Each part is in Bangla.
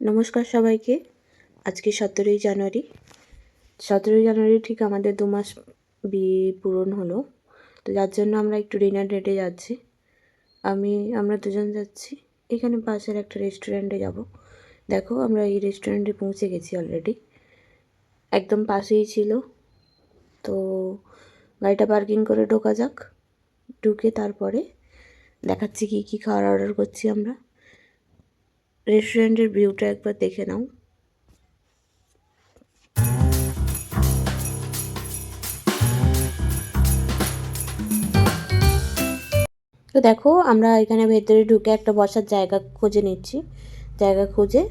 নমস্কার সবাইকে। আজকে 17ই জানুয়ারি ঠিক আমাদের 2 মাস পূরণ হলো। তো যার জন্য আমরা একটু ডিনার ডেটে যাচ্ছি। আমরা দুজন যাচ্ছি। এখানে পাশের একটা রেস্টুরেন্টে যাব। দেখো আমরা এই রেস্টুরেন্টে পৌঁছে গেছি অলরেডি। একদম পাশেই ছিল। তো গাড়িটা পার্কিং করে ঢোকা যাক। ঢুকে তারপরে দেখাচ্ছি কী খাওয়ার অর্ডার করছি আমরা। রেস্টুরেন্টের ভিউটা একবার দেখে নাও। তো দেখো আমরা এখানে ভেতরে ঢুকে একটা বসার জায়গা খুঁজে নিচ্ছি। জায়গা খুঁজে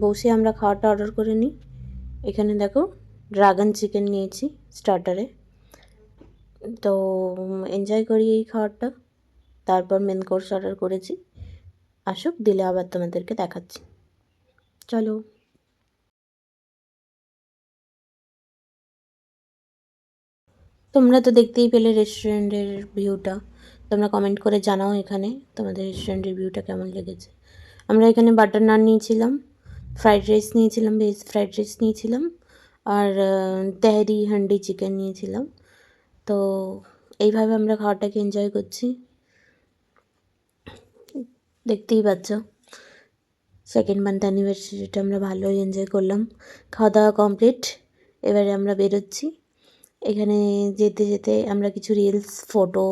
বসে আমরা খাওয়াটা অর্ডার করে নিই। এখানে দেখো ড্রাগন চিকেন নিয়েছি স্টার্টারে। তো এনজয় করি এই খাওয়ারটা। তারপর মেন কোর্স অর্ডার করেছি। আসুক দিলে আবার তোমাদেরকে দেখাচ্ছি। চলো। তোমরা তো দেখতেই পেলে রেস্টুরেন্টের ভিউটা। তোমরা কমেন্ট করে জানাও এখানে তোমাদের রেস্টুরেন্টের ভিউটা কেমন লেগেছে। আমরা এখানে বাটার নান নিয়েছিলাম, ফ্রাইড রাইস নিয়েছিলাম, ভেজ ফ্রাইড রাইস নিয়েছিলাম, আর তেহারি হান্ডি চিকেন নিয়েছিলাম। তো এইভাবে আমরা খাওয়াটাকে এনজয় করছি। দেখতেই পাচ্ছ সেকেন্ড মান্থ অ্যানিভার্সারিটা আমরা ভালোই এনজয় করলাম। খাওয়া দাওয়া কমপ্লিট। এবারে আমরা বেরোচ্ছি। এখানে যেতে যেতে আমরা কিছু রিলস ফটো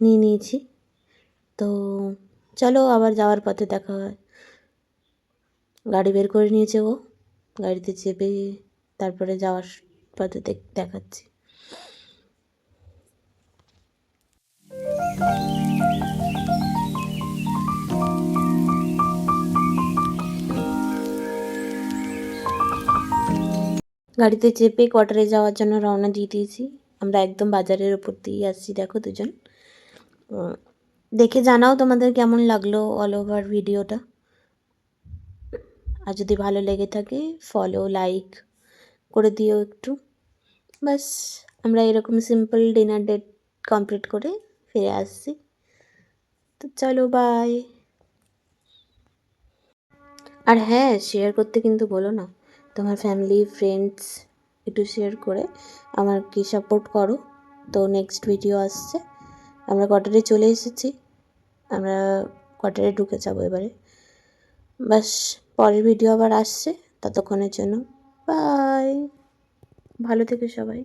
নিয়েছি। তো চলো আবার যাওয়ার পথে দেখা হয়। গাড়ি বের করে নিয়েছে ও। গাড়িতে চেপে তারপরে যাওয়ার পথে দেখাচ্ছি। গাড়িতে চেপে কোয়ার্টারে যাওয়ার জন্য রওনা দিয়ে দিয়েছি। আমরা একদম বাজারের ওপর দিয়ে আসছি। দেখো দুজন। দেখে জানাও তোমাদের কেমন লাগলো অল ওভার ভিডিওটা। আর যদি ভালো লেগে থাকে ফলো লাইক করে দিও একটু। বাস আমরা এরকম সিম্পল ডিনার ডেট কমপ্লিট করে ফিরে আসছি। তো চলো বাই। আর হ্যাঁ, শেয়ার করতে কিন্তু বলো না। তোমার ফ্যামিলি ফ্রেন্ডস একটু শেয়ার করে আমাকে সাপোর্ট করো। তো নেক্সট ভিডিও আসছে। আমরা কোয়ার্টারে চলে এসেছি। আমরা কোয়ার্টারে ঢুকে যাবো এবারে। বাস পরের ভিডিও আবার আসছে। ততক্ষণের জন্য বাই। ভালো থেকো সবাই।